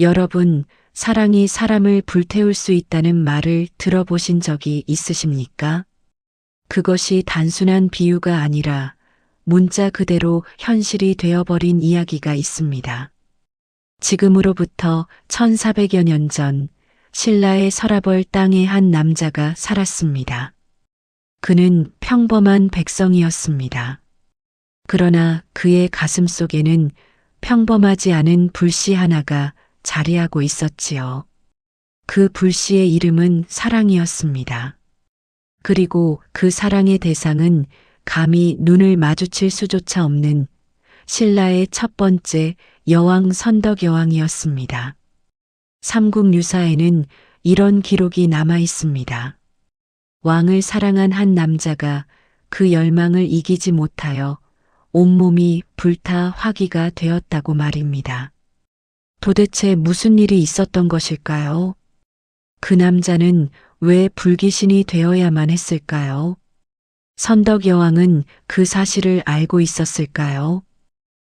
여러분, 사랑이 사람을 불태울 수 있다는 말을 들어보신 적이 있으십니까? 그것이 단순한 비유가 아니라 문자 그대로 현실이 되어버린 이야기가 있습니다. 지금으로부터 1400여 년 전, 신라의 서라벌 땅에 한 남자가 살았습니다. 그는 평범한 백성이었습니다. 그러나 그의 가슴 속에는 평범하지 않은 불씨 하나가 자리하고 있었지요. 그 불씨의 이름은 사랑이었습니다. 그리고 그 사랑의 대상은 감히 눈을 마주칠 수조차 없는 신라의 첫 번째 여왕 선덕여왕이었습니다. 삼국유사에는 이런 기록이 남아 있습니다. 왕을 사랑한 한 남자가 그 열망을 이기지 못하여 온몸이 불타 화기가 되었다고 말입니다. 도대체 무슨 일이 있었던 것일까요? 그 남자는 왜 불귀신이 되어야만 했을까요? 선덕여왕은 그 사실을 알고 있었을까요?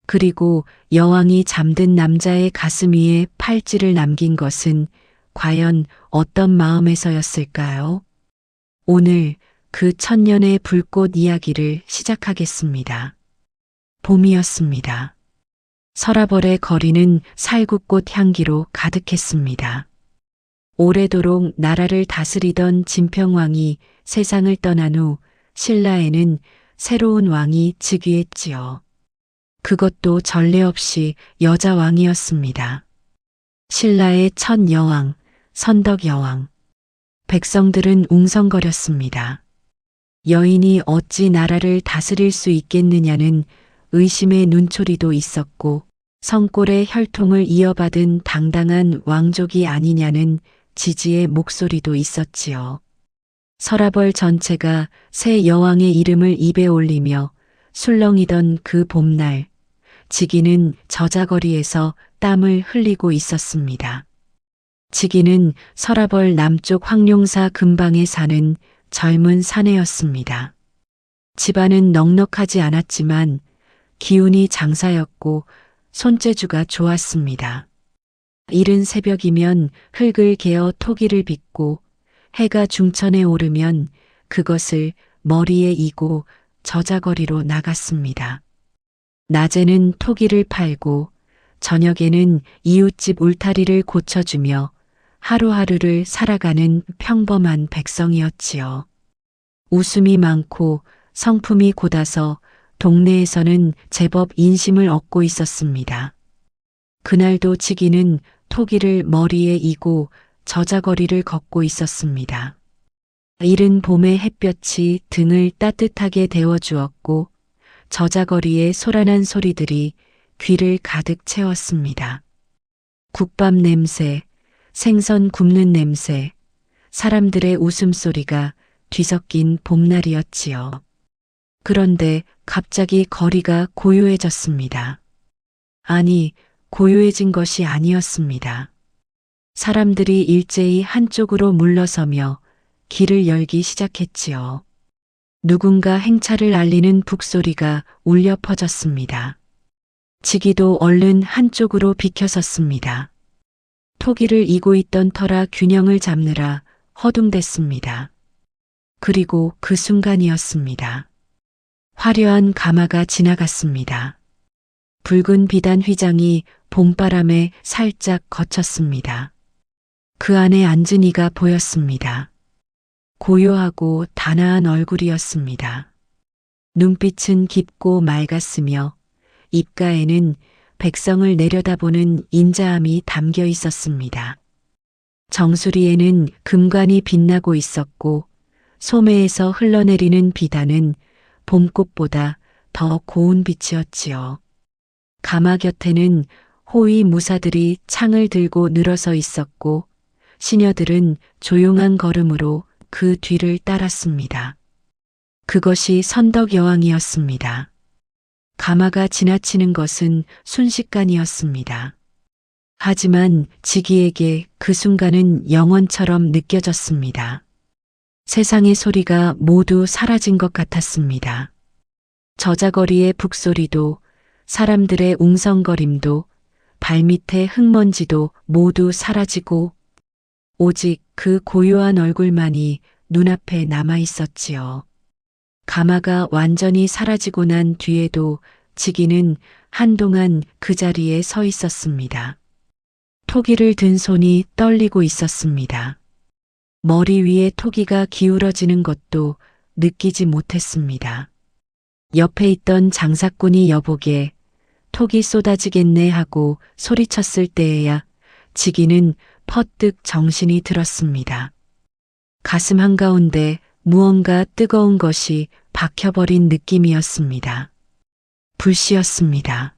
그리고 여왕이 잠든 남자의 가슴 위에 팔찌를 남긴 것은 과연 어떤 마음에서였을까요? 오늘 그 천년의 불꽃 이야기를 시작하겠습니다. 봄이었습니다. 서라벌의 거리는 살구꽃 향기로 가득했습니다. 오래도록 나라를 다스리던 진평왕이 세상을 떠난 후 신라에는 새로운 왕이 즉위했지요. 그것도 전례 없이 여자 왕이었습니다. 신라의 첫 여왕, 선덕여왕. 백성들은 웅성거렸습니다. 여인이 어찌 나라를 다스릴 수 있겠느냐는 의심의 눈초리도 있었고, 성골의 혈통을 이어받은 당당한 왕족이 아니냐는 지지의 목소리도 있었지요. 서라벌 전체가 새 여왕의 이름을 입에 올리며 술렁이던 그 봄날, 지기는 저자거리에서 땀을 흘리고 있었습니다. 지기는 서라벌 남쪽 황룡사 근방에 사는 젊은 사내였습니다. 집안은 넉넉하지 않았지만 기운이 장사였고 손재주가 좋았습니다. 이른 새벽이면 흙을 개어 토기를 빚고 해가 중천에 오르면 그것을 머리에 이고 저자거리로 나갔습니다. 낮에는 토기를 팔고 저녁에는 이웃집 울타리를 고쳐주며 하루하루를 살아가는 평범한 백성이었지요. 웃음이 많고 성품이 곧아서 동네에서는 제법 인심을 얻고 있었습니다. 그날도 지기는 토기를 머리에 이고 저자거리를 걷고 있었습니다. 이른 봄의 햇볕이 등을 따뜻하게 데워주었고 저자거리의 소란한 소리들이 귀를 가득 채웠습니다. 국밥 냄새, 생선 굽는 냄새, 사람들의 웃음소리가 뒤섞인 봄날이었지요. 그런데 갑자기 거리가 고요해졌습니다. 아니, 고요해진 것이 아니었습니다. 사람들이 일제히 한쪽으로 물러서며 길을 열기 시작했지요. 누군가 행차를 알리는 북소리가 울려 퍼졌습니다. 지기도 얼른 한쪽으로 비켜섰습니다. 토기를 이고 있던 터라 균형을 잡느라 허둥댔습니다. 그리고 그 순간이었습니다. 화려한 가마가 지나갔습니다. 붉은 비단 휘장이 봄바람에 살짝 거쳤습니다. 그 안에 앉은 이가 보였습니다. 고요하고 단아한 얼굴이었습니다. 눈빛은 깊고 맑았으며 입가에는 백성을 내려다보는 인자함이 담겨 있었습니다. 정수리에는 금관이 빛나고 있었고 소매에서 흘러내리는 비단은 봄꽃보다 더 고운 빛이었지요. 가마 곁에는 호위 무사들이 창을 들고 늘어서 있었고 시녀들은 조용한 걸음으로 그 뒤를 따랐습니다. 그것이 선덕여왕이었습니다. 가마가 지나치는 것은 순식간이었습니다. 하지만 지기에게 그 순간은 영원처럼 느껴졌습니다. 세상의 소리가 모두 사라진 것 같았습니다. 저자거리의 북소리도 사람들의 웅성거림도 발밑의 흙먼지도 모두 사라지고 오직 그 고요한 얼굴만이 눈앞에 남아 있었지요. 가마가 완전히 사라지고 난 뒤에도 지기는 한동안 그 자리에 서 있었습니다. 토기를 든 손이 떨리고 있었습니다. 머리 위에 토기가 기울어지는 것도 느끼지 못했습니다. 옆에 있던 장사꾼이 여보게 톡이 쏟아지겠네 하고 소리쳤을 때에야 지기는 퍼뜩 정신이 들었습니다. 가슴 한가운데 무언가 뜨거운 것이 박혀버린 느낌이었습니다. 불씨였습니다.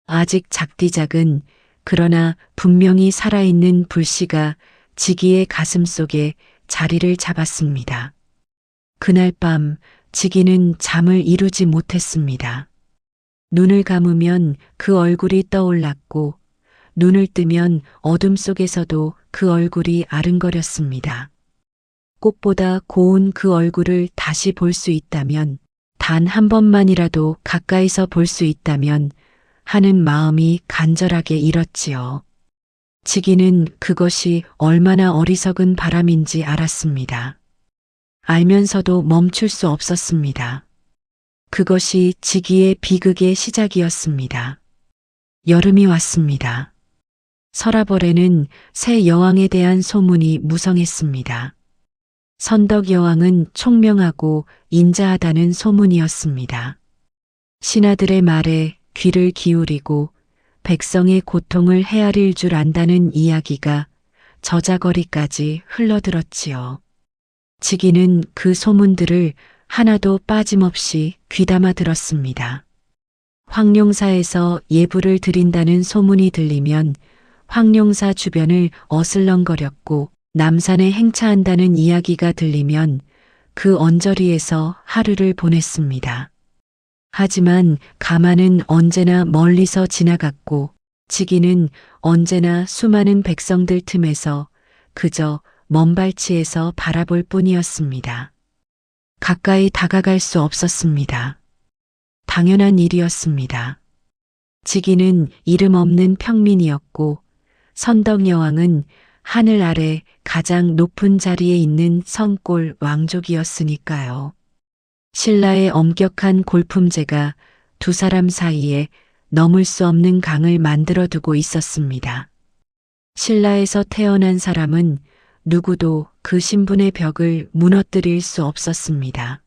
아직 작디작은 그러나 분명히 살아있는 불씨가 지기의 가슴 속에 자리를 잡았습니다. 그날 밤 지기는 잠을 이루지 못했습니다. 눈을 감으면 그 얼굴이 떠올랐고 눈을 뜨면 어둠 속에서도 그 얼굴이 아른거렸습니다. 꽃보다 고운 그 얼굴을 다시 볼 수 있다면, 단 한 번만이라도 가까이서 볼 수 있다면 하는 마음이 간절하게 일었지요. 지기는 그것이 얼마나 어리석은 바람인지 알았습니다. 알면서도 멈출 수 없었습니다. 그것이 지기의 비극의 시작이었습니다. 여름이 왔습니다. 서라벌에는 새 여왕에 대한 소문이 무성했습니다. 선덕 여왕은 총명하고 인자하다는 소문이었습니다. 신하들의 말에 귀를 기울이고 백성의 고통을 헤아릴 줄 안다는 이야기가 저자거리까지 흘러들었지요. 지기는 그 소문들을 하나도 빠짐없이 귀담아 들었습니다. 황룡사에서 예불을 드린다는 소문이 들리면 황룡사 주변을 어슬렁거렸고 남산에 행차한다는 이야기가 들리면 그 언저리에서 하루를 보냈습니다. 하지만 가마는 언제나 멀리서 지나갔고 지기는 언제나 수많은 백성들 틈에서 그저 먼 발치에서 바라볼 뿐이었습니다. 가까이 다가갈 수 없었습니다. 당연한 일이었습니다. 지기는 이름 없는 평민이었고 선덕 여왕은 하늘 아래 가장 높은 자리에 있는 성골 왕족이었으니까요. 신라의 엄격한 골품제가 두 사람 사이에 넘을 수 없는 강을 만들어 두고 있었습니다. 신라에서 태어난 사람은 누구도 그 신분의 벽을 무너뜨릴 수 없었습니다.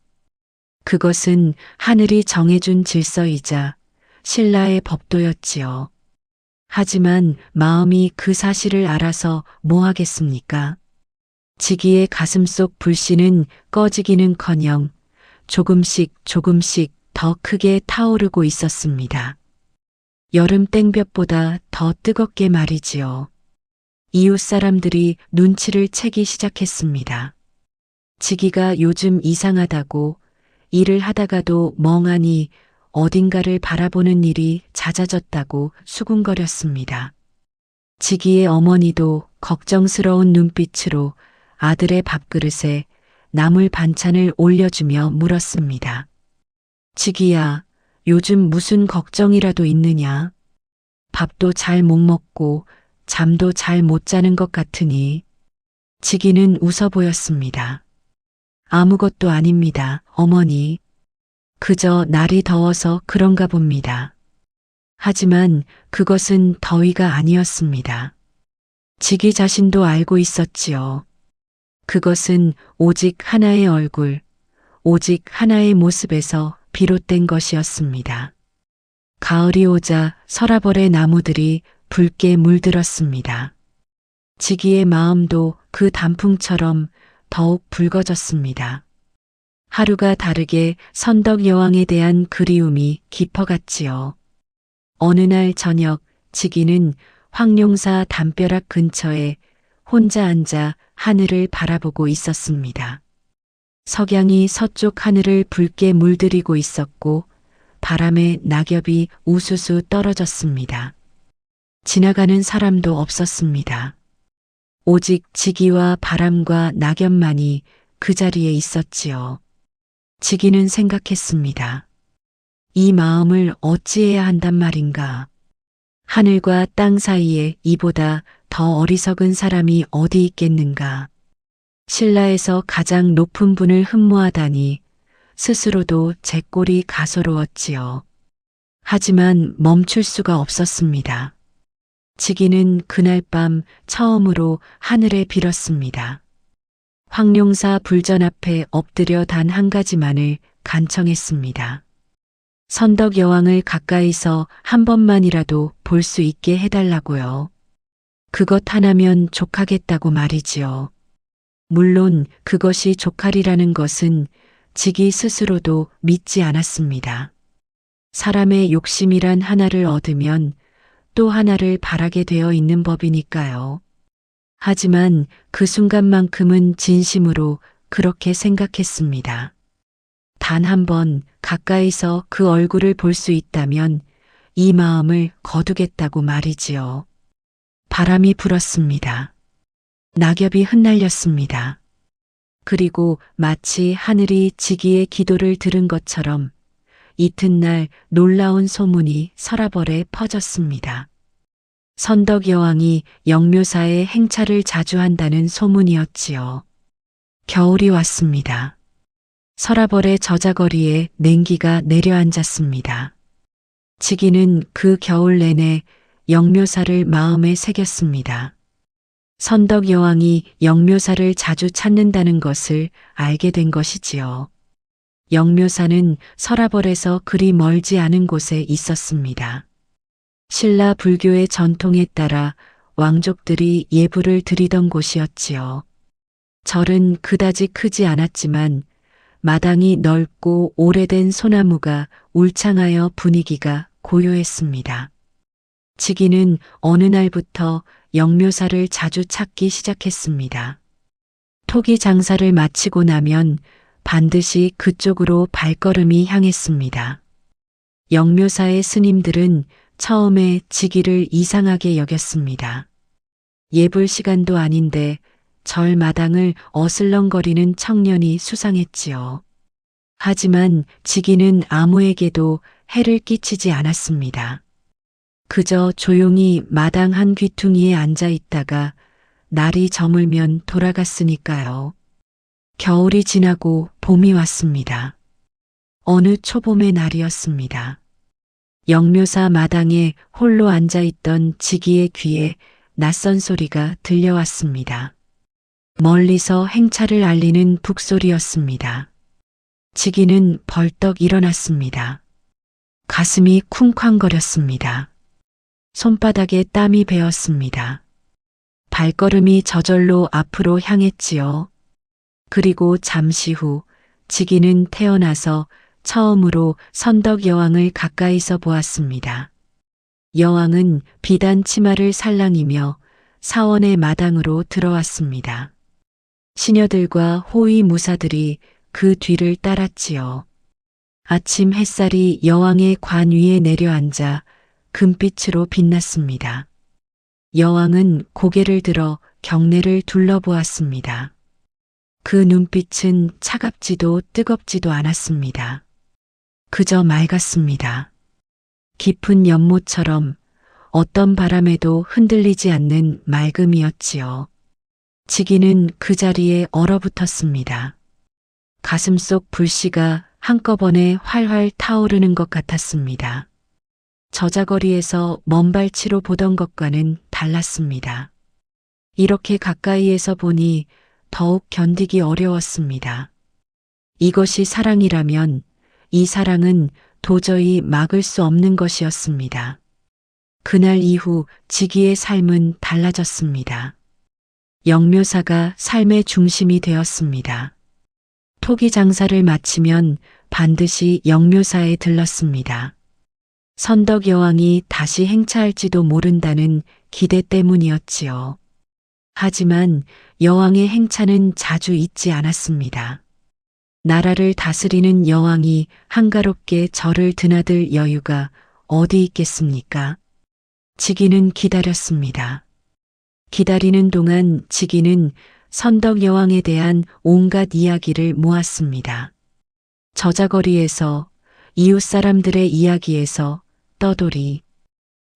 그것은 하늘이 정해준 질서이자 신라의 법도였지요. 하지만 마음이 그 사실을 알아서 뭐 하겠습니까? 지기의 가슴속 불씨는 꺼지기는커녕 조금씩 더 크게 타오르고 있었습니다. 여름 땡볕보다 더 뜨겁게 말이지요. 이웃 사람들이 눈치를 채기 시작했습니다. 지기가 요즘 이상하다고 일을 하다가도 멍하니 어딘가를 바라보는 일이 잦아졌다고 수군거렸습니다. 지기의 어머니도 걱정스러운 눈빛으로 아들의 밥그릇에 나물 반찬을 올려주며 물었습니다. 지기야, 요즘 무슨 걱정이라도 있느냐? 밥도 잘 못 먹고 잠도 잘 못 자는 것 같으니. 지기는 웃어 보였습니다. 아무것도 아닙니다, 어머니. 그저 날이 더워서 그런가 봅니다. 하지만 그것은 더위가 아니었습니다. 지기 자신도 알고 있었지요. 그것은 오직 하나의 얼굴, 오직 하나의 모습에서 비롯된 것이었습니다. 가을이 오자 서라벌의 나무들이 붉게 물들었습니다. 지기의 마음도 그 단풍처럼 더욱 붉어졌습니다. 하루가 다르게 선덕 여왕에 대한 그리움이 깊어갔지요. 어느 날 저녁 지기는 황룡사 담벼락 근처에 혼자 앉아 하늘을 바라보고 있었습니다. 석양이 서쪽 하늘을 붉게 물들이고 있었고 바람에 낙엽이 우수수 떨어졌습니다. 지나가는 사람도 없었습니다. 오직 지기와 바람과 낙엽만이 그 자리에 있었지요. 지기는 생각했습니다. 이 마음을 어찌해야 한단 말인가. 하늘과 땅 사이에 이보다 더 어리석은 사람이 어디 있겠는가. 신라에서 가장 높은 분을 흠모하다니 스스로도 제 꼴이 가소로웠지요. 하지만 멈출 수가 없었습니다. 지기는 그날 밤 처음으로 하늘에 빌었습니다. 황룡사 불전 앞에 엎드려 단 한 가지만을 간청했습니다. 선덕 여왕을 가까이서 한 번만이라도 볼 수 있게 해달라고요. 그것 하나면 족하겠다고 말이지요. 물론 그것이 족하리라는 것은 지기 스스로도 믿지 않았습니다. 사람의 욕심이란 하나를 얻으면 또 하나를 바라게 되어 있는 법이니까요. 하지만 그 순간만큼은 진심으로 그렇게 생각했습니다. 단 한 번 가까이서 그 얼굴을 볼 수 있다면 이 마음을 거두겠다고 말이지요. 바람이 불었습니다. 낙엽이 흩날렸습니다. 그리고 마치 하늘이 지기의 기도를 들은 것처럼 이튿날 놀라운 소문이 서라벌에 퍼졌습니다. 선덕 여왕이 영묘사에 행차를 자주 한다는 소문이었지요. 겨울이 왔습니다. 서라벌의 저자거리에 냉기가 내려앉았습니다. 지기는 그 겨울 내내 영묘사를 마음에 새겼습니다. 선덕 여왕이 영묘사를 자주 찾는다는 것을 알게 된 것이지요. 영묘사는 서라벌에서 그리 멀지 않은 곳에 있었습니다. 신라 불교의 전통에 따라 왕족들이 예불을 드리던 곳이었지요. 절은 그다지 크지 않았지만 마당이 넓고 오래된 소나무가 울창하여 분위기가 고요했습니다. 지기는 어느 날부터 영묘사를 자주 찾기 시작했습니다. 토기 장사를 마치고 나면 반드시 그쪽으로 발걸음이 향했습니다. 영묘사의 스님들은 처음에 지기를 이상하게 여겼습니다. 예불 시간도 아닌데 절 마당을 어슬렁거리는 청년이 수상했지요. 하지만 지기는 아무에게도 해를 끼치지 않았습니다. 그저 조용히 마당 한 귀퉁이에 앉아 있다가 날이 저물면 돌아갔으니까요. 겨울이 지나고 봄이 왔습니다. 어느 초봄의 날이었습니다. 영묘사 마당에 홀로 앉아 있던 지기의 귀에 낯선 소리가 들려왔습니다. 멀리서 행차를 알리는 북소리였습니다. 지기는 벌떡 일어났습니다. 가슴이 쿵쾅거렸습니다. 손바닥에 땀이 배었습니다. 발걸음이 저절로 앞으로 향했지요. 그리고 잠시 후 지기는 태어나서 처음으로 선덕 여왕을 가까이서 보았습니다. 여왕은 비단 치마를 살랑이며 사원의 마당으로 들어왔습니다. 시녀들과 호위 무사들이 그 뒤를 따랐지요. 아침 햇살이 여왕의 관 위에 내려앉아 금빛으로 빛났습니다. 여왕은 고개를 들어 경내를 둘러보았습니다. 그 눈빛은 차갑지도 뜨겁지도 않았습니다. 그저 맑았습니다. 깊은 연못처럼 어떤 바람에도 흔들리지 않는 맑음이었지요. 지기는 그 자리에 얼어붙었습니다. 가슴속 불씨가 한꺼번에 활활 타오르는 것 같았습니다. 저자거리에서 먼 발치로 보던 것과는 달랐습니다. 이렇게 가까이에서 보니 더욱 견디기 어려웠습니다. 이것이 사랑이라면 이 사랑은 도저히 막을 수 없는 것이었습니다. 그날 이후 지기의 삶은 달라졌습니다. 영묘사가 삶의 중심이 되었습니다. 토기 장사를 마치면 반드시 영묘사에 들렀습니다. 선덕 여왕이 다시 행차할지도 모른다는 기대 때문이었지요. 하지만 여왕의 행차는 자주 있지 않았습니다. 나라를 다스리는 여왕이 한가롭게 절을 드나들 여유가 어디 있겠습니까? 지기는 기다렸습니다. 기다리는 동안 지기는 선덕 여왕에 대한 온갖 이야기를 모았습니다. 저자거리에서, 이웃 사람들의 이야기에서, 떠돌이,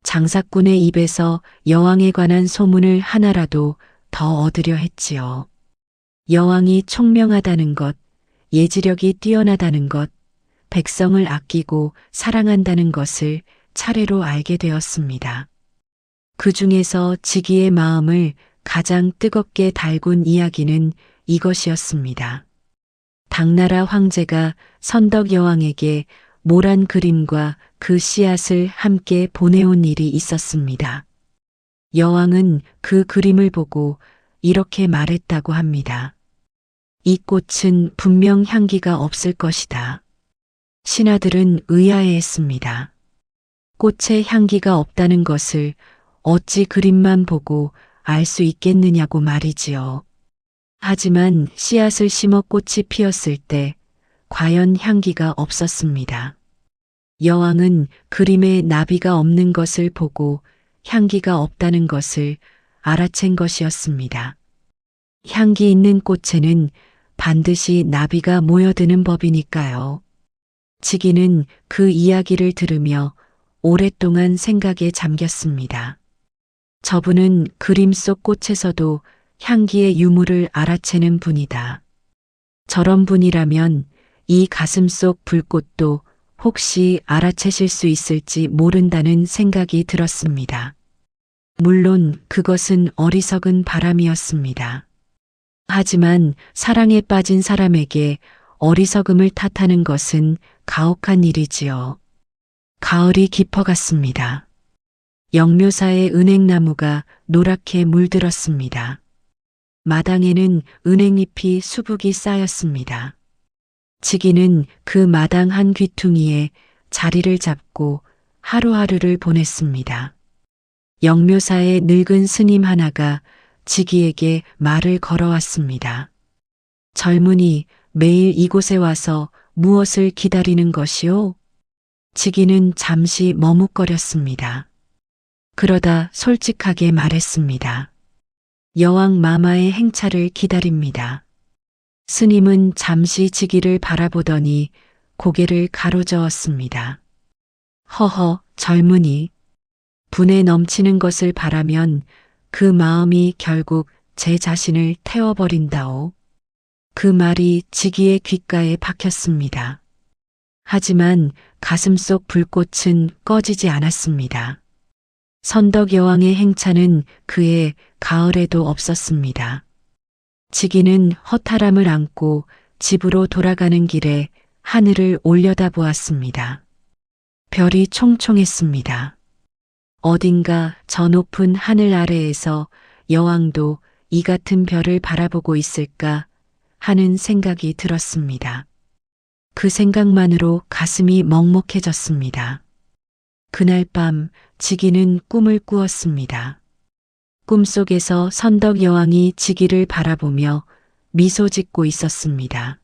장사꾼의 입에서 여왕에 관한 소문을 하나라도 더 얻으려 했지요. 여왕이 총명하다는 것, 예지력이 뛰어나다는 것, 백성을 아끼고 사랑한다는 것을 차례로 알게 되었습니다. 그 중에서 지기의 마음을 가장 뜨겁게 달군 이야기는 이것이었습니다. 당나라 황제가 선덕 여왕에게 모란 그림과 그 씨앗을 함께 보내온 일이 있었습니다. 여왕은 그 그림을 보고 이렇게 말했다고 합니다. 이 꽃은 분명 향기가 없을 것이다. 신하들은 의아해했습니다. 꽃에 향기가 없다는 것을 어찌 그림만 보고 알 수 있겠느냐고 말이지요. 하지만 씨앗을 심어 꽃이 피었을 때 과연 향기가 없었습니다. 여왕은 그림에 나비가 없는 것을 보고 향기가 없다는 것을 알아챈 것이었습니다. 향기 있는 꽃에는 반드시 나비가 모여드는 법이니까요. 지기는 그 이야기를 들으며 오랫동안 생각에 잠겼습니다. 저분은 그림 속 꽃에서도 향기의 유무를 알아채는 분이다. 저런 분이라면 이 가슴 속 불꽃도 혹시 알아채실 수 있을지 모른다는 생각이 들었습니다. 물론 그것은 어리석은 바람이었습니다. 하지만 사랑에 빠진 사람에게 어리석음을 탓하는 것은 가혹한 일이지요. 가을이 깊어갔습니다. 영묘사의 은행나무가 노랗게 물들었습니다. 마당에는 은행잎이 수북이 쌓였습니다. 지기는 그 마당 한 귀퉁이에 자리를 잡고 하루하루를 보냈습니다. 영묘사의 늙은 스님 하나가 지기에게 말을 걸어왔습니다. 젊은이, 매일 이곳에 와서 무엇을 기다리는 것이오? 지기는 잠시 머뭇거렸습니다. 그러다 솔직하게 말했습니다. 여왕 마마의 행차를 기다립니다. 스님은 잠시 지기를 바라보더니 고개를 가로저었습니다. 허허, 젊은이. 분에 넘치는 것을 바라면 그 마음이 결국 제 자신을 태워버린다오. 그 말이 지기의 귓가에 박혔습니다. 하지만 가슴속 불꽃은 꺼지지 않았습니다. 선덕 여왕의 행차는 그해 가을에도 없었습니다. 지기는 허탈함을 안고 집으로 돌아가는 길에 하늘을 올려다보았습니다. 별이 총총했습니다. 어딘가 저 높은 하늘 아래에서 여왕도 이 같은 별을 바라보고 있을까 하는 생각이 들었습니다. 그 생각만으로 가슴이 먹먹해졌습니다. 그날 밤 지기는 꿈을 꾸었습니다. 꿈속에서 선덕 여왕이 지기를 바라보며 미소 짓고 있었습니다.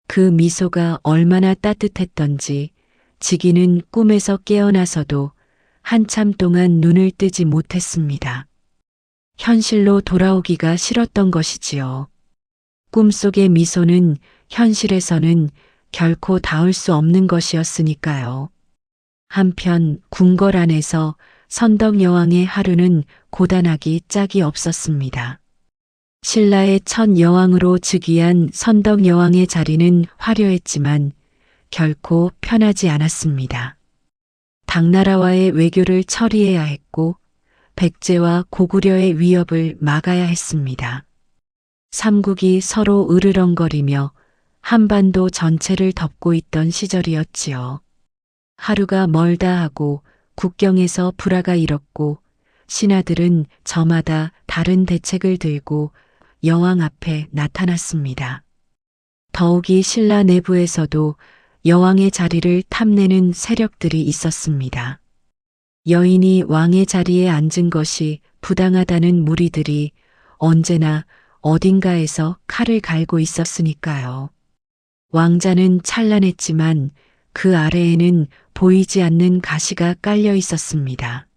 그 미소가 얼마나 따뜻했던지 지기는 꿈에서 깨어나서도 한참 동안 눈을 뜨지 못했습니다. 현실로 돌아오기가 싫었던 것이지요. 꿈속의 미소는 현실에서는 결코 닿을 수 없는 것이었으니까요. 한편 궁궐 안에서 선덕 여왕의 하루는 고단하기 짝이 없었습니다. 신라의 첫 여왕으로 즉위한 선덕 여왕의 자리는 화려했지만 결코 편하지 않았습니다. 당나라와의 외교를 처리해야 했고 백제와 고구려의 위협을 막아야 했습니다. 삼국이 서로 으르렁거리며 한반도 전체를 덮고 있던 시절이었지요. 하루가 멀다 하고 국경에서 불화가 일었고 신하들은 저마다 다른 대책을 들고 여왕 앞에 나타났습니다. 더욱이 신라 내부에서도 여왕의 자리를 탐내는 세력들이 있었습니다. 여인이 왕의 자리에 앉은 것이 부당하다는 무리들이 언제나 어딘가에서 칼을 갈고 있었으니까요. 왕자는 찬란했지만 그 아래에는 보이지 않는 가시가 깔려 있었습니다.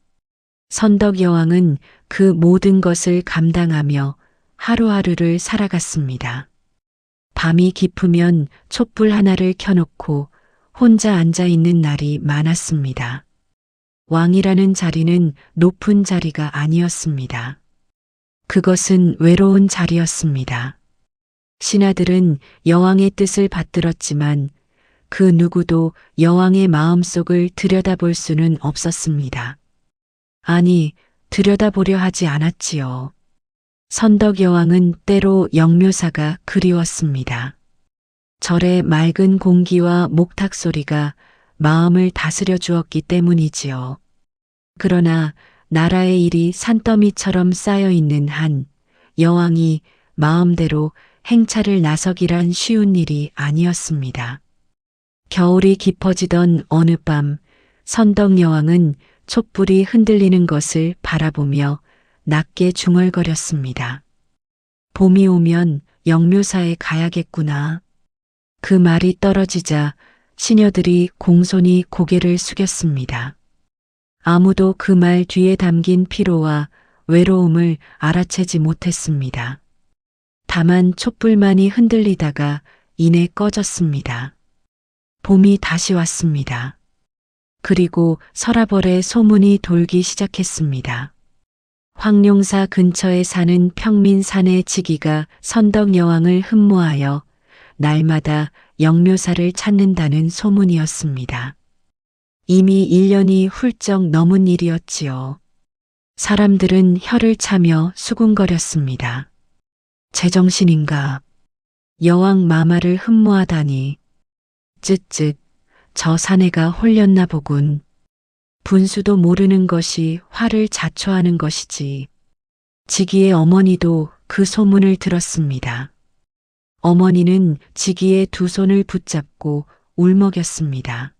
선덕 여왕은 그 모든 것을 감당하며 하루하루를 살아갔습니다. 밤이 깊으면 촛불 하나를 켜놓고 혼자 앉아 있는 날이 많았습니다. 왕이라는 자리는 높은 자리가 아니었습니다. 그것은 외로운 자리였습니다. 신하들은 여왕의 뜻을 받들었지만 그 누구도 여왕의 마음속을 들여다볼 수는 없었습니다. 아니, 들여다보려 하지 않았지요. 선덕 여왕은 때로 영묘사가 그리웠습니다. 절의 맑은 공기와 목탁 소리가 마음을 다스려 주었기 때문이지요. 그러나 나라의 일이 산더미처럼 쌓여 있는 한 여왕이 마음대로 행차를 나서기란 쉬운 일이 아니었습니다. 겨울이 깊어지던 어느 밤 선덕 여왕은 촛불이 흔들리는 것을 바라보며 낮게 중얼거렸습니다. 봄이 오면 영묘사에 가야겠구나. 그 말이 떨어지자 시녀들이 공손히 고개를 숙였습니다. 아무도 그 말 뒤에 담긴 피로와 외로움을 알아채지 못했습니다. 다만 촛불만이 흔들리다가 이내 꺼졌습니다. 봄이 다시 왔습니다. 그리고 서라벌에 소문이 돌기 시작했습니다. 황룡사 근처에 사는 평민 사내 지기가 선덕 여왕을 흠모하여 날마다 영묘사를 찾는다는 소문이었습니다. 이미 1년이 훌쩍 넘은 일이었지요. 사람들은 혀를 차며 수군거렸습니다. 제정신인가? 여왕 마마를 흠모하다니. 쯧쯧, 저 사내가 홀렸나 보군. 분수도 모르는 것이 화를 자초하는 것이지. 지기의 어머니도 그 소문을 들었습니다. 어머니는 지기의 두 손을 붙잡고 울먹였습니다.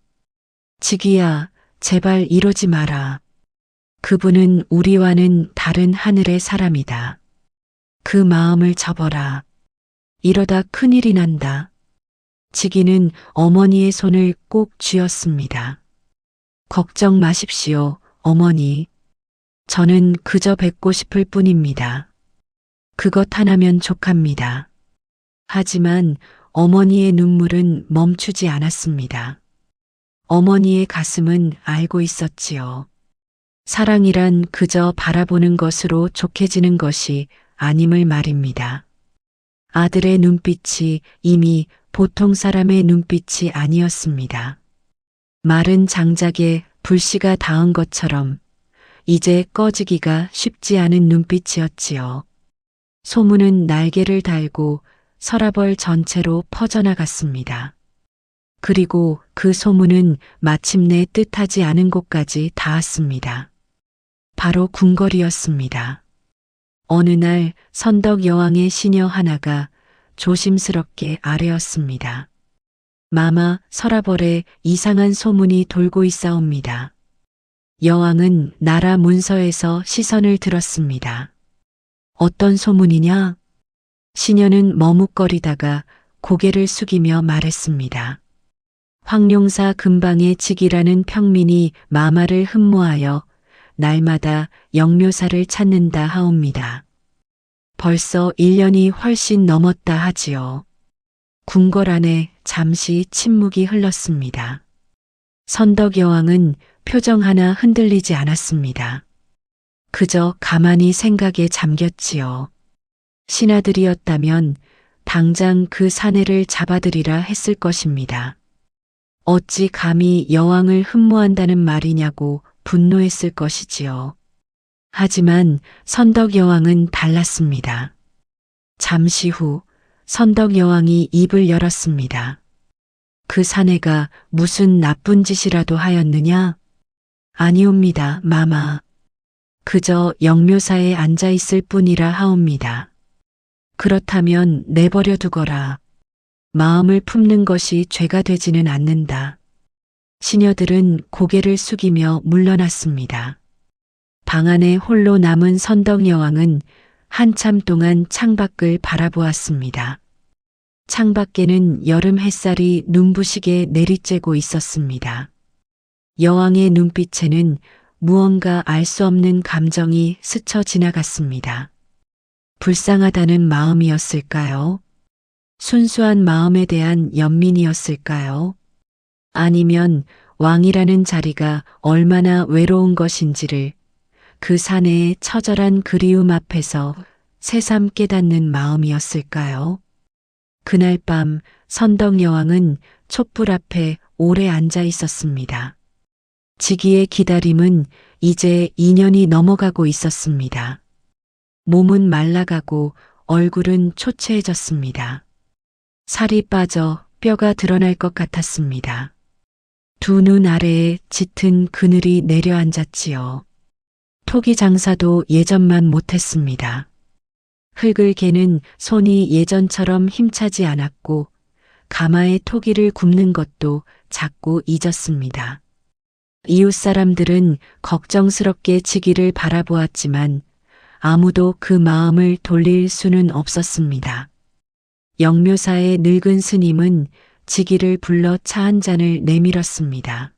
지기야, 제발 이러지 마라. 그분은 우리와는 다른 하늘의 사람이다. 그 마음을 접어라. 이러다 큰일이 난다. 지기는 어머니의 손을 꼭 쥐었습니다. 걱정 마십시오, 어머니. 저는 그저 뵙고 싶을 뿐입니다. 그것 하나면 족합니다. 하지만 어머니의 눈물은 멈추지 않았습니다. 어머니의 가슴은 알고 있었지요. 사랑이란 그저 바라보는 것으로 족해지는 것이 아님을 말입니다. 아들의 눈빛이 이미 보통 사람의 눈빛이 아니었습니다. 마른 장작에 불씨가 닿은 것처럼 이제 꺼지기가 쉽지 않은 눈빛이었지요. 소문은 날개를 달고 서라벌 전체로 퍼져나갔습니다. 그리고 그 소문은 마침내 뜻하지 않은 곳까지 닿았습니다. 바로 궁궐이었습니다. 어느 날 선덕 여왕의 시녀 하나가 조심스럽게 아뢰었습니다. 마마, 서라벌에 이상한 소문이 돌고 있사옵니다. 여왕은 나라 문서에서 시선을 들었습니다. 어떤 소문이냐? 시녀는 머뭇거리다가 고개를 숙이며 말했습니다. 황룡사 근방의 지기라는 평민이 마마를 흠모하여 날마다 영묘사를 찾는다 하옵니다. 벌써 1년이 훨씬 넘었다 하지요. 궁궐 안에 잠시 침묵이 흘렀습니다. 선덕 여왕은 표정 하나 흔들리지 않았습니다. 그저 가만히 생각에 잠겼지요. 신하들이었다면 당장 그 사내를 잡아들이라 했을 것입니다. 어찌 감히 여왕을 흠모한다는 말이냐고 분노했을 것이지요. 하지만 선덕 여왕은 달랐습니다. 잠시 후 선덕 여왕이 입을 열었습니다. 그 사내가 무슨 나쁜 짓이라도 하였느냐? 아니옵니다, 마마. 그저 영묘사에 앉아 있을 뿐이라 하옵니다. 그렇다면 내버려 두거라. 마음을 품는 것이 죄가 되지는 않는다. 시녀들은 고개를 숙이며 물러났습니다. 방 안에 홀로 남은 선덕 여왕은 한참 동안 창밖을 바라보았습니다. 창밖에는 여름 햇살이 눈부시게 내리쬐고 있었습니다. 여왕의 눈빛에는 무언가 알 수 없는 감정이 스쳐 지나갔습니다. 불쌍하다는 마음이었을까요? 순수한 마음에 대한 연민이었을까요? 아니면 왕이라는 자리가 얼마나 외로운 것인지를 그 사내의 처절한 그리움 앞에서 새삼 깨닫는 마음이었을까요? 그날 밤 선덕 여왕은 촛불 앞에 오래 앉아 있었습니다. 즉위의 기다림은 이제 2년이 넘어가고 있었습니다. 몸은 말라가고 얼굴은 초췌해졌습니다. 살이 빠져 뼈가 드러날 것 같았습니다. 두 눈 아래에 짙은 그늘이 내려앉았지요. 토기 장사도 예전만 못했습니다. 흙을 개는 손이 예전처럼 힘차지 않았고 가마에 토기를 굽는 것도 자꾸 잊었습니다. 이웃 사람들은 걱정스럽게 즉위를 바라보았지만 아무도 그 마음을 돌릴 수는 없었습니다. 영묘사의 늙은 스님은 즉위를 불러 차 한 잔을 내밀었습니다.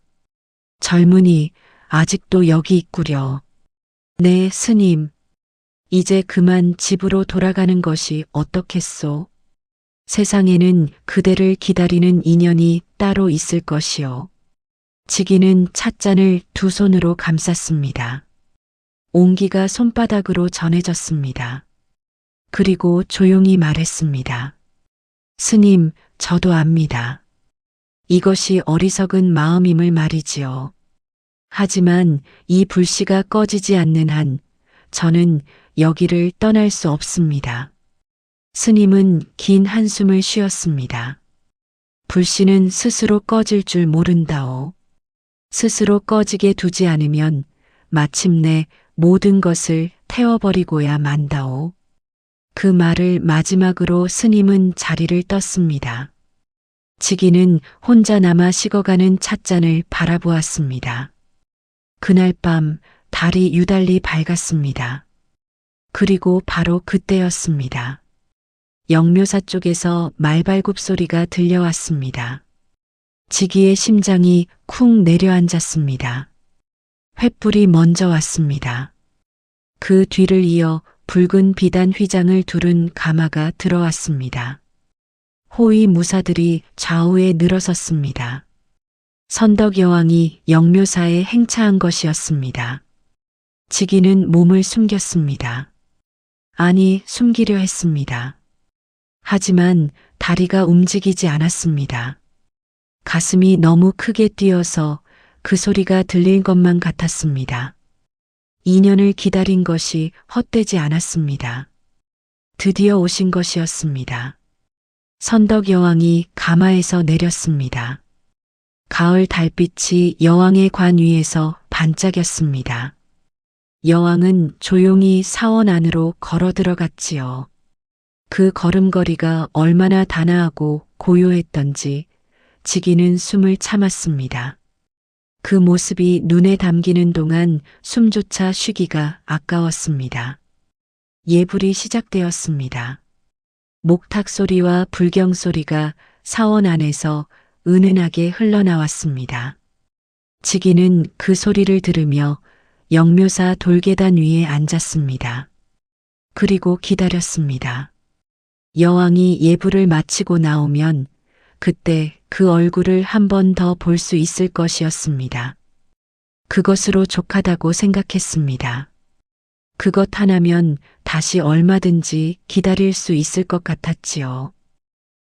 젊은이, 아직도 여기 있구려. 네, 스님. 이제 그만 집으로 돌아가는 것이 어떻겠소? 세상에는 그대를 기다리는 인연이 따로 있을 것이요. 즉위는 찻잔을 두 손으로 감쌌습니다. 온기가 손바닥으로 전해졌습니다. 그리고 조용히 말했습니다. 스님, 저도 압니다. 이것이 어리석은 마음임을 말이지요. 하지만 이 불씨가 꺼지지 않는 한 저는 여기를 떠날 수 없습니다. 스님은 긴 한숨을 쉬었습니다. 불씨는 스스로 꺼질 줄 모른다오. 스스로 꺼지게 두지 않으면 마침내 모든 것을 태워버리고야 만다오. 그 말을 마지막으로 스님은 자리를 떴습니다. 즉위는 혼자 남아 식어가는 찻잔을 바라보았습니다. 그날 밤 달이 유달리 밝았습니다. 그리고 바로 그때였습니다. 영묘사 쪽에서 말발굽 소리가 들려왔습니다. 즉위의 심장이 쿵 내려앉았습니다. 횃불이 먼저 왔습니다. 그 뒤를 이어 붉은 비단 휘장을 두른 가마가 들어왔습니다. 호위 무사들이 좌우에 늘어섰습니다. 선덕 여왕이 영묘사에 행차한 것이었습니다. 즉위는 몸을 숨겼습니다. 아니, 숨기려 했습니다. 하지만 다리가 움직이지 않았습니다. 가슴이 너무 크게 뛰어서 그 소리가 들릴 것만 같았습니다. 2년을 기다린 것이 헛되지 않았습니다. 드디어 오신 것이었습니다. 선덕 여왕이 가마에서 내렸습니다. 가을 달빛이 여왕의 관 위에서 반짝였습니다. 여왕은 조용히 사원 안으로 걸어 들어갔지요. 그 걸음걸이가 얼마나 단아하고 고요했던지 즉위는 숨을 참았습니다. 그 모습이 눈에 담기는 동안 숨조차 쉬기가 아까웠습니다. 예불이 시작되었습니다. 목탁 소리와 불경 소리가 사원 안에서 은은하게 흘러나왔습니다. 즉위는 그 소리를 들으며 영묘사 돌계단 위에 앉았습니다. 그리고 기다렸습니다. 여왕이 예불을 마치고 나오면 그때 그 얼굴을 한 번 더 볼 수 있을 것이었습니다. 그것으로 족하다고 생각했습니다. 그것 하나면 다시 얼마든지 기다릴 수 있을 것 같았지요.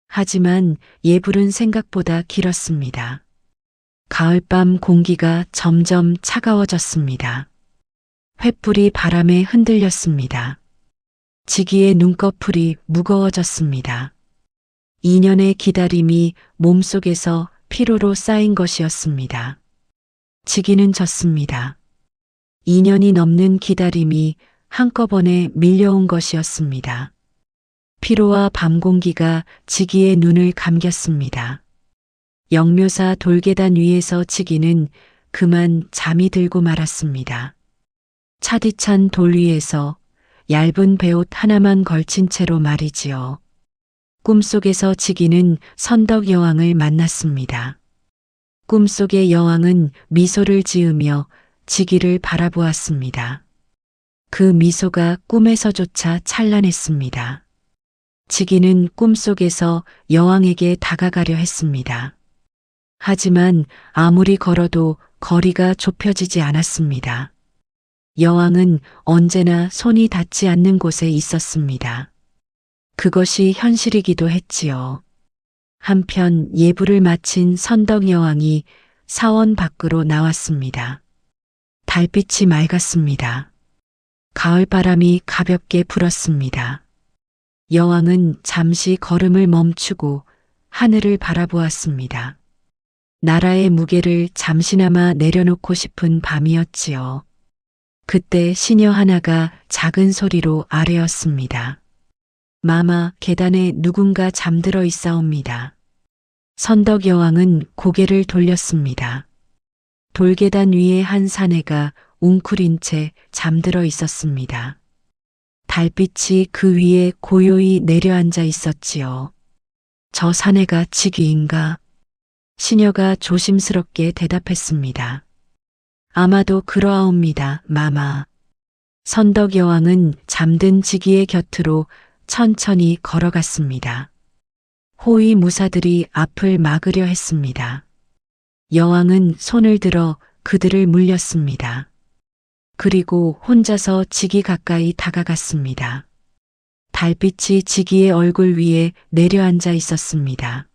하지만 예불은 생각보다 길었습니다. 가을밤 공기가 점점 차가워졌습니다. 횃불이 바람에 흔들렸습니다. 즉위의 눈꺼풀이 무거워졌습니다. 2년의 기다림이 몸속에서 피로로 쌓인 것이었습니다. 즉위는 졌습니다. 2년이 넘는 기다림이 한꺼번에 밀려온 것이었습니다. 피로와 밤 공기가 즉위의 눈을 감겼습니다. 영묘사 돌계단 위에서 즉위는 그만 잠이 들고 말았습니다. 차디찬 돌 위에서 얇은 베옷 하나만 걸친 채로 말이지요. 꿈속에서 즉위는 선덕 여왕을 만났습니다. 꿈속의 여왕은 미소를 지으며 즉위를 바라보았습니다. 그 미소가 꿈에서조차 찬란했습니다. 즉위는 꿈속에서 여왕에게 다가가려 했습니다. 하지만 아무리 걸어도 거리가 좁혀지지 않았습니다. 여왕은 언제나 손이 닿지 않는 곳에 있었습니다. 그것이 현실이기도 했지요. 한편 예불을 마친 선덕 여왕이 사원 밖으로 나왔습니다. 달빛이 맑았습니다. 가을바람이 가볍게 불었습니다. 여왕은 잠시 걸음을 멈추고 하늘을 바라보았습니다. 나라의 무게를 잠시나마 내려놓고 싶은 밤이었지요. 그때 시녀 하나가 작은 소리로 아뢰었습니다. 마마, 계단에 누군가 잠들어 있사옵니다. 선덕 여왕은 고개를 돌렸습니다. 돌계단 위에 한 사내가 웅크린 채 잠들어 있었습니다. 달빛이 그 위에 고요히 내려앉아 있었지요. 저 사내가 지귀인가? 시녀가 조심스럽게 대답했습니다. 아마도 그러하옵니다, 마마. 선덕 여왕은 잠든 지기의 곁으로 천천히 걸어갔습니다. 호위 무사들이 앞을 막으려 했습니다. 여왕은 손을 들어 그들을 물렸습니다. 그리고 혼자서 지기 가까이 다가갔습니다. 달빛이 지기의 얼굴 위에 내려앉아 있었습니다.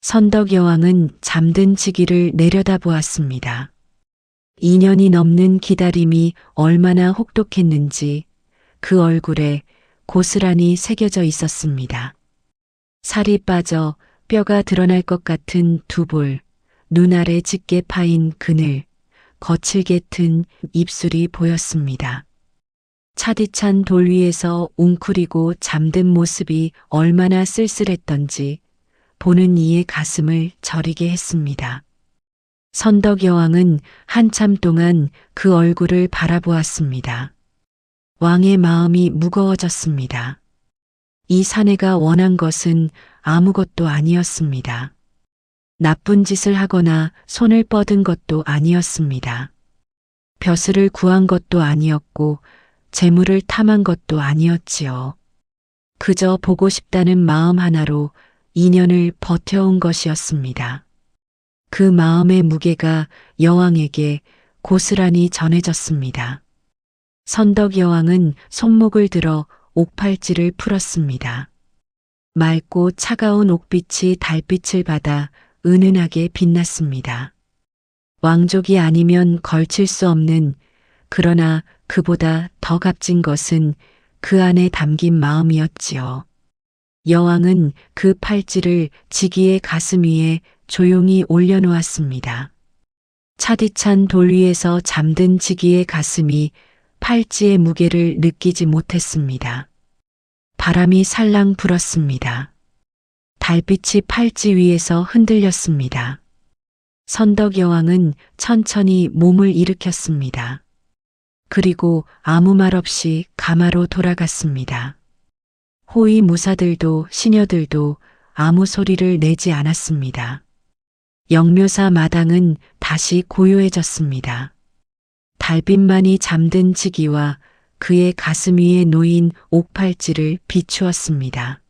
선덕 여왕은 잠든 지기를 내려다보았습니다. 2년이 넘는 기다림이 얼마나 혹독했는지 그 얼굴에 고스란히 새겨져 있었습니다. 살이 빠져 뼈가 드러날 것 같은 두 볼, 눈 아래 짙게 파인 그늘, 거칠게 튼 입술이 보였습니다. 차디찬 돌 위에서 웅크리고 잠든 모습이 얼마나 쓸쓸했던지 보는 이의 가슴을 저리게 했습니다. 선덕 여왕은 한참 동안 그 얼굴을 바라보았습니다. 왕의 마음이 무거워졌습니다. 이 사내가 원한 것은 아무것도 아니었습니다. 나쁜 짓을 하거나 손을 뻗은 것도 아니었습니다. 벼슬을 구한 것도 아니었고 재물을 탐한 것도 아니었지요. 그저 보고 싶다는 마음 하나로 2년을 버텨온 것이었습니다. 그 마음의 무게가 여왕에게 고스란히 전해졌습니다. 선덕 여왕은 손목을 들어 옥팔찌를 풀었습니다. 맑고 차가운 옥빛이 달빛을 받아 은은하게 빛났습니다. 왕족이 아니면 걸칠 수 없는, 그러나 그보다 더 값진 것은 그 안에 담긴 마음이었지요. 여왕은 그 팔찌를 지기의 가슴 위에 조용히 올려놓았습니다. 차디찬 돌 위에서 잠든 지기의 가슴이 팔찌의 무게를 느끼지 못했습니다. 바람이 살랑 불었습니다. 달빛이 팔찌 위에서 흔들렸습니다. 선덕 여왕은 천천히 몸을 일으켰습니다. 그리고 아무 말 없이 가마로 돌아갔습니다. 호위 무사들도 시녀들도 아무 소리를 내지 않았습니다. 영묘사 마당은 다시 고요해졌습니다. 달빛만이 잠든 지기와 그의 가슴 위에 놓인 옥팔찌를 비추었습니다.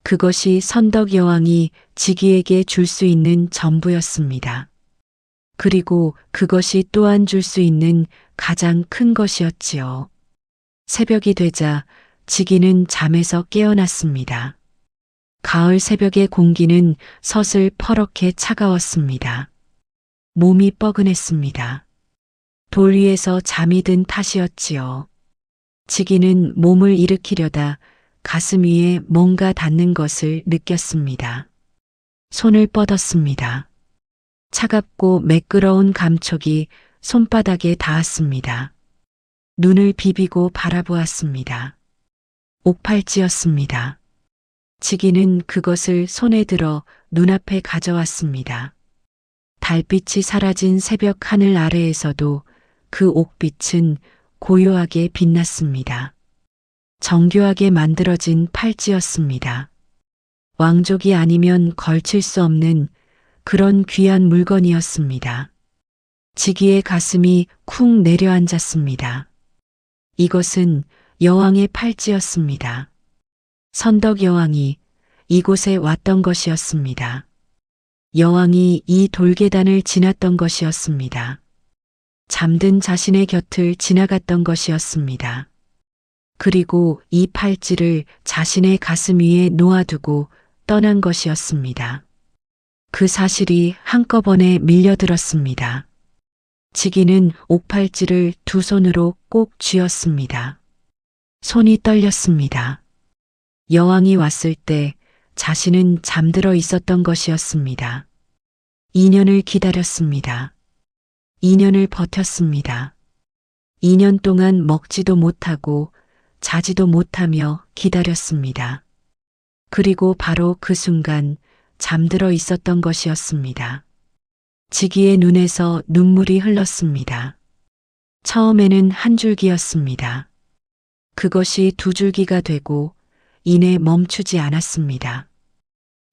그것이 선덕 여왕이 지기에게 줄 수 있는 전부였습니다. 그리고 그것이 또한 줄 수 있는 가장 큰 것이었지요. 새벽이 되자 지기는 잠에서 깨어났습니다. 가을 새벽의 공기는 서슬 퍼렇게 차가웠습니다. 몸이 뻐근했습니다. 돌 위에서 잠이 든 탓이었지요. 지기는 몸을 일으키려다 가슴 위에 뭔가 닿는 것을 느꼈습니다. 손을 뻗었습니다. 차갑고 매끄러운 감촉이 손바닥에 닿았습니다. 눈을 비비고 바라보았습니다. 옥팔찌였습니다. 지기는 그것을 손에 들어 눈앞에 가져왔습니다. 달빛이 사라진 새벽 하늘 아래에서도 그 옥빛은 고요하게 빛났습니다. 정교하게 만들어진 팔찌였습니다. 왕족이 아니면 걸칠 수 없는 그런 귀한 물건이었습니다. 지기의 가슴이 쿵 내려앉았습니다. 이것은 여왕의 팔찌였습니다. 선덕 여왕이 이곳에 왔던 것이었습니다. 여왕이 이 돌계단을 지났던 것이었습니다. 잠든 자신의 곁을 지나갔던 것이었습니다. 그리고 이 팔찌를 자신의 가슴 위에 놓아두고 떠난 것이었습니다. 그 사실이 한꺼번에 밀려들었습니다. 지기는 옥팔찌를 두 손으로 꼭 쥐었습니다. 손이 떨렸습니다. 여왕이 왔을 때 자신은 잠들어 있었던 것이었습니다. 2년을 기다렸습니다. 2년을 버텼습니다. 2년 동안 먹지도 못하고 자지도 못하며 기다렸습니다. 그리고 바로 그 순간 잠들어 있었던 것이었습니다. 지기의 눈에서 눈물이 흘렀습니다. 처음에는 한 줄기였습니다. 그것이 두 줄기가 되고 이내 멈추지 않았습니다.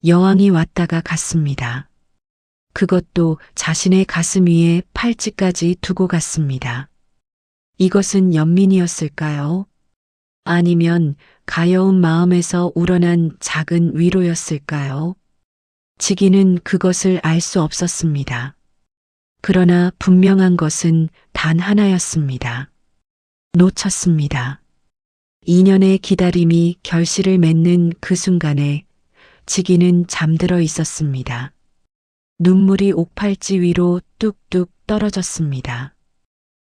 여왕이 왔다가 갔습니다. 그것도 자신의 가슴 위에 팔찌까지 두고 갔습니다. 이것은 연민이었을까요? 아니면 가여운 마음에서 우러난 작은 위로였을까요? 지기는 그것을 알 수 없었습니다. 그러나 분명한 것은 단 하나였습니다. 놓쳤습니다. 2년의 기다림이 결실을 맺는 그 순간에 지기는 잠들어 있었습니다. 눈물이 옥팔찌 위로 뚝뚝 떨어졌습니다.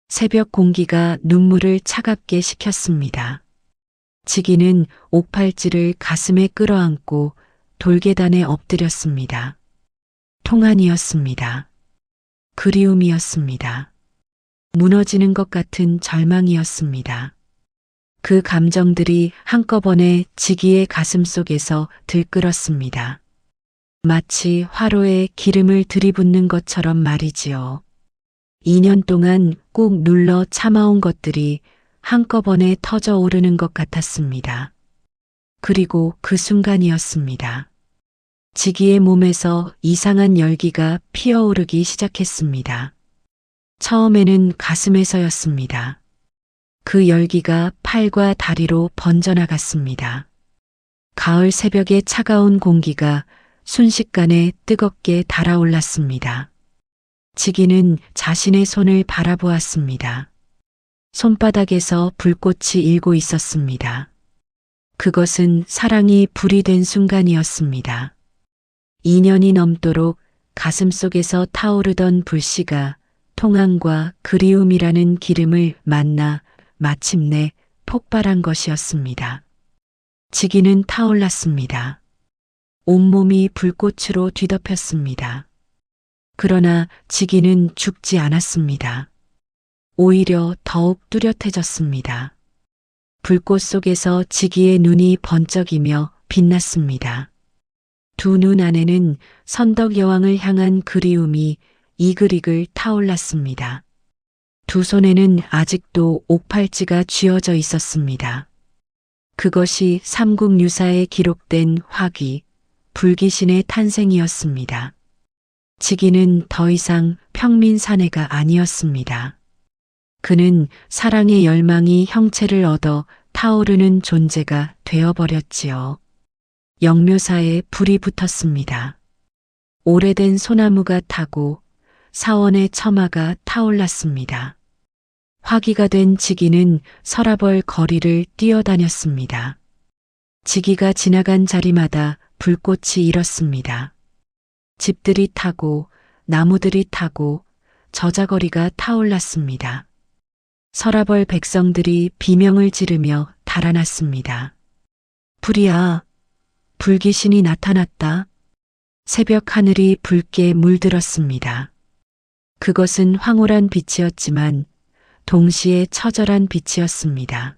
새벽 공기가 눈물을 차갑게 식혔습니다. 지기는 옥팔찌를 가슴에 끌어안고 돌계단에 엎드렸습니다. 통한이었습니다. 그리움이었습니다. 무너지는 것 같은 절망이었습니다. 그 감정들이 한꺼번에 지기의 가슴 속에서 들끓었습니다. 마치 화로에 기름을 들이붓는 것처럼 말이지요. 2년 동안 꾹 눌러 참아온 것들이 한꺼번에 터져 오르는 것 같았습니다. 그리고 그 순간이었습니다. 지기의 몸에서 이상한 열기가 피어오르기 시작했습니다. 처음에는 가슴에서였습니다. 그 열기가 팔과 다리로 번져나갔습니다. 가을 새벽의 차가운 공기가 순식간에 뜨겁게 달아올랐습니다. 지기는 자신의 손을 바라보았습니다. 손바닥에서 불꽃이 일고 있었습니다. 그것은 사랑이 불이 된 순간이었습니다. 2년이 넘도록 가슴 속에서 타오르던 불씨가 통한과 그리움이라는 기름을 만나 마침내 폭발한 것이었습니다. 지기는 타올랐습니다. 온몸이 불꽃으로 뒤덮였습니다. 그러나 지기는 죽지 않았습니다. 오히려 더욱 뚜렷해졌습니다. 불꽃 속에서 지기의 눈이 번쩍이며 빛났습니다. 두 눈 안에는 선덕 여왕을 향한 그리움이 이글이글 타올랐습니다. 두 손에는 아직도 옥팔찌가 쥐어져 있었습니다. 그것이 삼국유사에 기록된 화기, 불기신의 탄생이었습니다. 지기는 더 이상 평민 사내가 아니었습니다. 그는 사랑의 열망이 형체를 얻어 타오르는 존재가 되어버렸지요. 영묘사에 불이 붙었습니다. 오래된 소나무가 타고 사원의 처마가 타올랐습니다. 화기가 된 지기는 서라벌 거리를 뛰어다녔습니다. 지기가 지나간 자리마다 불꽃이 일었습니다. 집들이 타고 나무들이 타고 저자거리가 타올랐습니다. 서라벌 백성들이 비명을 지르며 달아났습니다. 불이야, 불귀신이 나타났다. 새벽 하늘이 붉게 물들었습니다. 그것은 황홀한 빛이었지만 동시에 처절한 빛이었습니다.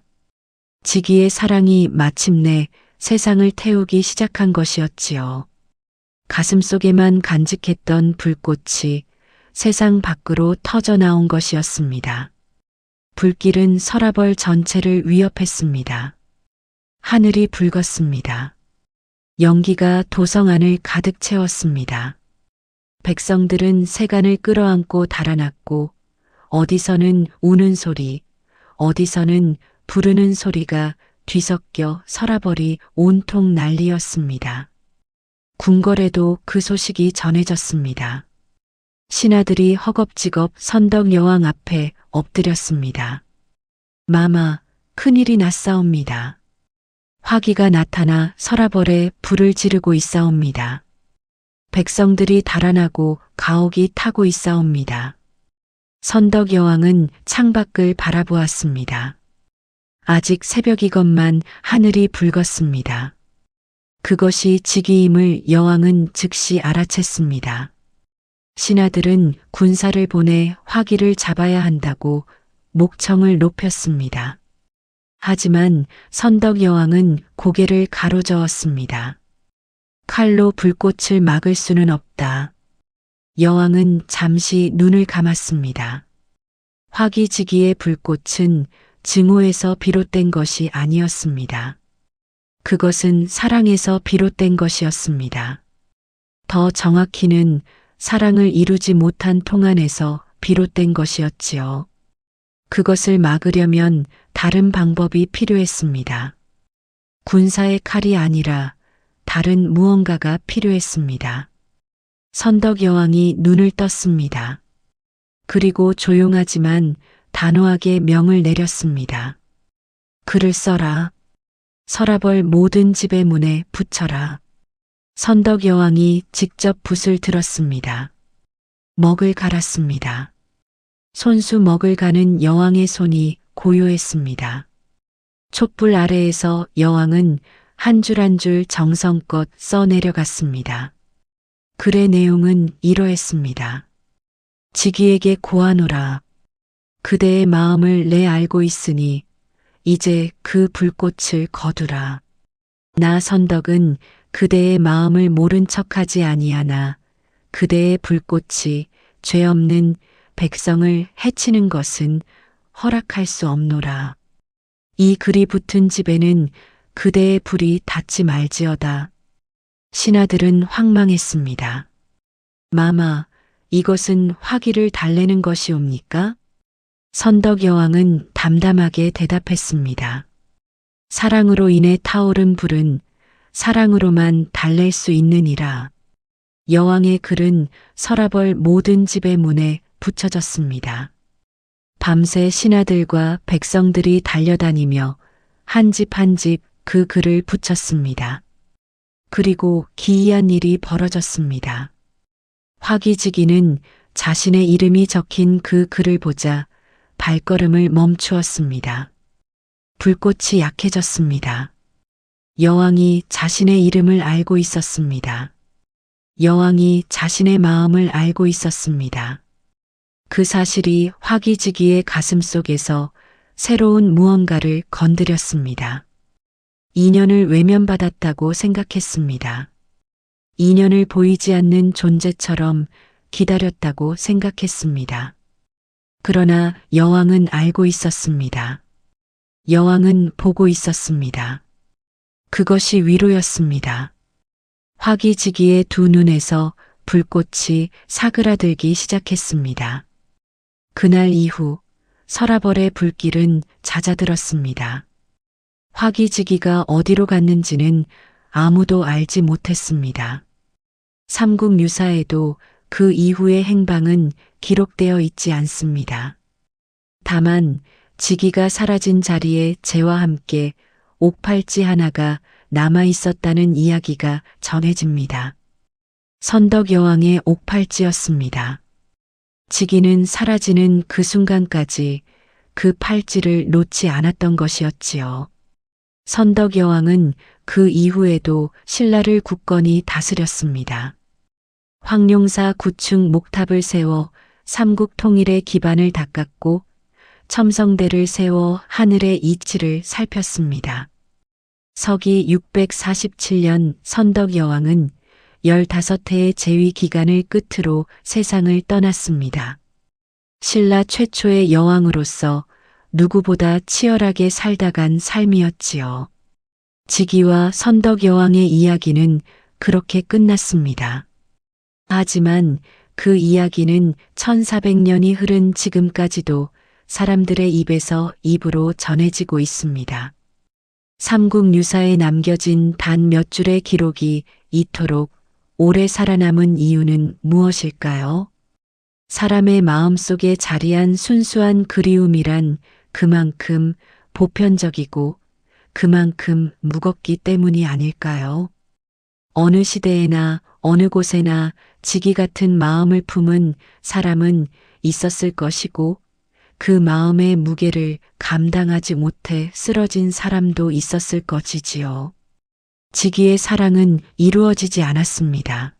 지기의 사랑이 마침내 세상을 태우기 시작한 것이었지요. 가슴 속에만 간직했던 불꽃이 세상 밖으로 터져 나온 것이었습니다. 불길은 서라벌 전체를 위협했습니다. 하늘이 붉었습니다. 연기가 도성 안을 가득 채웠습니다. 백성들은 세간을 끌어안고 달아났고 어디서는 우는 소리, 어디서는 부르는 소리가 뒤섞여 서라벌이 온통 난리였습니다. 궁궐에도 그 소식이 전해졌습니다. 신하들이 허겁지겁 선덕 여왕 앞에 엎드렸습니다. 마마, 큰일이 났사옵니다. 화기가 나타나 서라벌에 불을 지르고 있사옵니다. 백성들이 달아나고 가옥이 타고 있사옵니다. 선덕 여왕은 창밖을 바라보았습니다. 아직 새벽이건만 하늘이 붉었습니다. 그것이 직위임을 여왕은 즉시 알아챘습니다. 신하들은 군사를 보내 화기를 잡아야 한다고 목청을 높였습니다. 하지만 선덕 여왕은 고개를 가로저었습니다. 칼로 불꽃을 막을 수는 없다. 여왕은 잠시 눈을 감았습니다. 화기지기의 불꽃은 증오에서 비롯된 것이 아니었습니다. 그것은 사랑에서 비롯된 것이었습니다. 더 정확히는 사랑을 이루지 못한 통안에서 비롯된 것이었지요. 그것을 막으려면 다른 방법이 필요했습니다. 군사의 칼이 아니라 다른 무언가가 필요했습니다. 선덕 여왕이 눈을 떴습니다. 그리고 조용하지만 단호하게 명을 내렸습니다. 글을 써라. 서라벌 모든 집의 문에 붙여라. 선덕 여왕이 직접 붓을 들었습니다. 먹을 갈았습니다. 손수 먹을 가는 여왕의 손이 고요했습니다. 촛불 아래에서 여왕은 한 줄 한 줄 정성껏 써내려갔습니다. 글의 내용은 이러했습니다. 직위에게 고하노라. 그대의 마음을 내 알고 있으니 이제 그 불꽃을 거두라. 나 선덕은 그대의 마음을 모른 척하지 아니하나 그대의 불꽃이 죄 없는 백성을 해치는 것은 허락할 수 없노라. 이 글이 붙은 집에는 그대의 불이 닿지 말지어다. 신하들은 황망했습니다. 마마, 이것은 화기를 달래는 것이옵니까? 선덕 여왕은 담담하게 대답했습니다. 사랑으로 인해 타오른 불은 사랑으로만 달랠 수 있느니라. 여왕의 글은 서라벌 모든 집의 문에 붙여졌습니다. 밤새 신하들과 백성들이 달려다니며 한 집 한 집 그 글을 붙였습니다. 그리고 기이한 일이 벌어졌습니다. 화기지기는 자신의 이름이 적힌 그 글을 보자 발걸음을 멈추었습니다. 불꽃이 약해졌습니다. 여왕이 자신의 이름을 알고 있었습니다. 여왕이 자신의 마음을 알고 있었습니다. 그 사실이 화기지기의 가슴 속에서 새로운 무언가를 건드렸습니다. 인연을 외면받았다고 생각했습니다. 인연을 보이지 않는 존재처럼 기다렸다고 생각했습니다. 그러나 여왕은 알고 있었습니다. 여왕은 보고 있었습니다. 그것이 위로였습니다. 화기지기의 두 눈에서 불꽃이 사그라들기 시작했습니다. 그날 이후 서라벌의 불길은 잦아들었습니다. 화기지기가 어디로 갔는지는 아무도 알지 못했습니다. 삼국유사에도 그 이후의 행방은 기록되어 있지 않습니다. 다만 지기가 사라진 자리에 재와 함께 옥팔찌 하나가 남아 있었다는 이야기가 전해집니다. 선덕 여왕의 옥팔찌였습니다. 지기는 사라지는 그 순간까지 그 팔찌를 놓지 않았던 것이었지요. 선덕 여왕은 그 이후에도 신라를 굳건히 다스렸습니다. 황룡사 9층 목탑을 세워 삼국 통일의 기반을 닦았고 첨성대를 세워 하늘의 이치를 살폈습니다. 서기 647년 선덕 여왕은 15해의 재위 기간을 끝으로 세상을 떠났습니다. 신라 최초의 여왕으로서 누구보다 치열하게 살다 간 삶이었지요. 지기와 선덕 여왕의 이야기는 그렇게 끝났습니다. 하지만 그 이야기는 1400년이 흐른 지금까지도 사람들의 입에서 입으로 전해지고 있습니다. 삼국유사에 남겨진 단 몇 줄의 기록이 이토록 오래 살아남은 이유는 무엇일까요? 사람의 마음속에 자리한 순수한 그리움이란 그만큼 보편적이고 그만큼 무겁기 때문이 아닐까요? 어느 시대에나 어느 곳에나 지기 같은 마음을 품은 사람은 있었을 것이고 그 마음의 무게를 감당하지 못해 쓰러진 사람도 있었을 것이지요. 지기의 사랑은 이루어지지 않았습니다.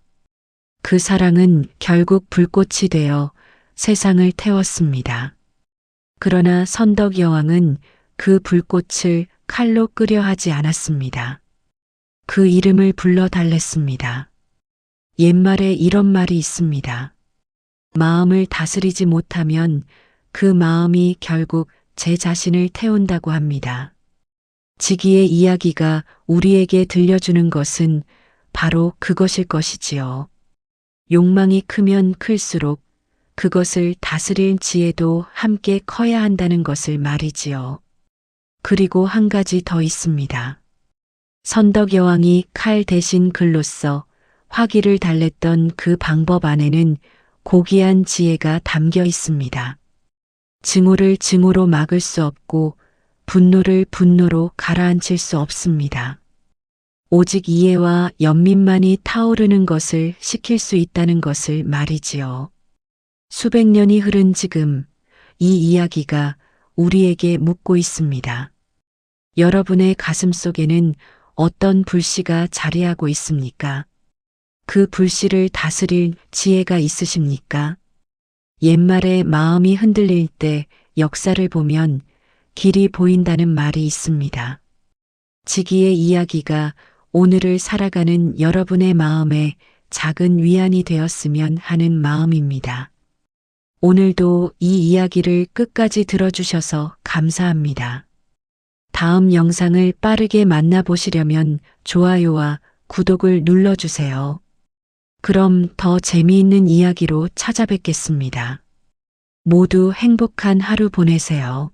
그 사랑은 결국 불꽃이 되어 세상을 태웠습니다. 그러나 선덕 여왕은 그 불꽃을 칼로 끄려 하지 않았습니다. 그 이름을 불러 달랬습니다. 옛말에 이런 말이 있습니다. 마음을 다스리지 못하면 그 마음이 결국 제 자신을 태운다고 합니다. 지기의 이야기가 우리에게 들려주는 것은 바로 그것일 것이지요. 욕망이 크면 클수록 그것을 다스릴 지혜도 함께 커야 한다는 것을 말이지요. 그리고 한 가지 더 있습니다. 선덕 여왕이 칼 대신 글로써 화기를 달랬던 그 방법 안에는 고귀한 지혜가 담겨 있습니다. 증오를 증오로 막을 수 없고 분노를 분노로 가라앉힐 수 없습니다. 오직 이해와 연민만이 타오르는 것을 시킬 수 있다는 것을 말이지요. 수백 년이 흐른 지금 이 이야기가 우리에게 묻고 있습니다. 여러분의 가슴 속에는 어떤 불씨가 자리하고 있습니까? 그 불씨를 다스릴 지혜가 있으십니까? 옛말에 마음이 흔들릴 때 역사를 보면 길이 보인다는 말이 있습니다. 지기의 이야기가 오늘을 살아가는 여러분의 마음에 작은 위안이 되었으면 하는 마음입니다. 오늘도 이 이야기를 끝까지 들어주셔서 감사합니다. 다음 영상을 빠르게 만나보시려면 좋아요와 구독을 눌러주세요. 그럼 더 재미있는 이야기로 찾아뵙겠습니다. 모두 행복한 하루 보내세요.